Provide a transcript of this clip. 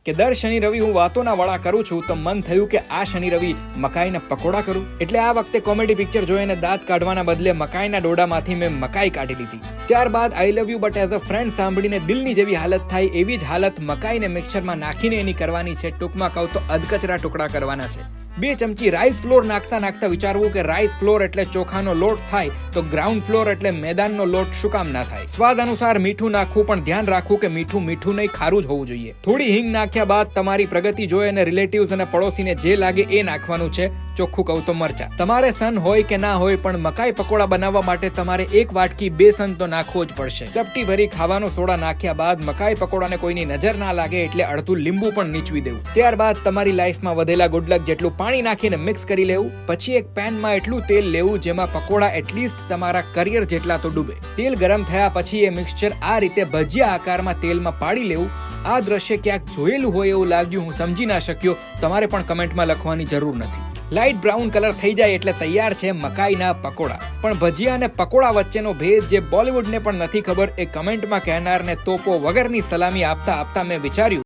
કે દર શનિ રવિ હું વાતોના વડા કરું છું તો મન થયું કે આ શનિ રવિ મકાઈના પકોડા કરું. એટલે આ વખતે કોમેડી પિક્ચર જોઈને દાંત કાઢવાના બદલે મકાઈના ડોડામાંથી મેં મકાઈ કાઢી લીધી. ત્યારબાદ I love you but as a friend સાંભળીને દિલની જેવી હાલત થાય એવી જ હાલત મકાઈને મિક્સરમાં નાખીને એની કરવાની છે. ટૂંકમાં કહું તો અધકચરા ટુકડા કરવાના છે. 2 ચમચી રાઈસ ફ્લોર નાખતા વિચારવું કે રાઈસ ફ્લોર એટલે ચોખાનો લોટ થાય તો ગ્રાઉન્ડ ફ્લોર એટલે મેદાનનો લોટ શું કામ ના થાય. સ્વાદ અનુસાર મીઠું નાખવું, પણ ધ્યાન રાખવું કે મીઠું નહીં ખારું જ હોવું જોઈએ. થોડી હિંગ નાખ્યા બાદ તમારી પ્રગતિ જોઈ અને રિલેટિવ્સ અને પડોશીને જે લાગે એ નાખવાનું છે. ચોખ્ખું કહું તો મરચા. તમારે સન હોય કે ના હોય પણ મકાઈ પકોડા બનાવવા માટે તમારે 1 વાટકી બેસન તો નાખવો જ પડશે. ચપટી ભરી ખાવાનો સોડા નાખ્યા બાદ મકાઈ પકોડાને કોઈની નજર ના લાગે એટલે અડધું લીંબુ પણ નીચવી દેવું. ત્યારબાદ તમારી લાઈફમાં વધેલા ગુડલક જેટલું પાણી નાખીને મિક્સ કરી લેવું. પછી એક પેનમાં એટલું તેલ લેવું જેમાં પકોડા એટલીસ્ટ તમારા કરિયર જેટલા તો ડૂબે. તેલ ગરમ થયા પછી એ મિક્સચર આ રીતે ભજીયા આકારમાં તેલમાં પાડી લેવું. આ દ્રશ્ય ક્યાંક જોયેલું હોય એવું લાગ્યું, હું સમજી ના શક્યો. તમારે પણ કમેન્ટમાં લખવાની જરૂર નથી. લાઇટ બ્રાઉન કલર થઈ જાય એટલે તૈયાર છે મકાઈના પકોડા. પણ ભજીયા અને પકોડા વચ્ચેનો ભેદ જે બોલિવૂડને પણ નથી ખબર એ કમેન્ટમાં કહેનારને તોપો વગરની સલામી આપતા મેં વિચાર્યું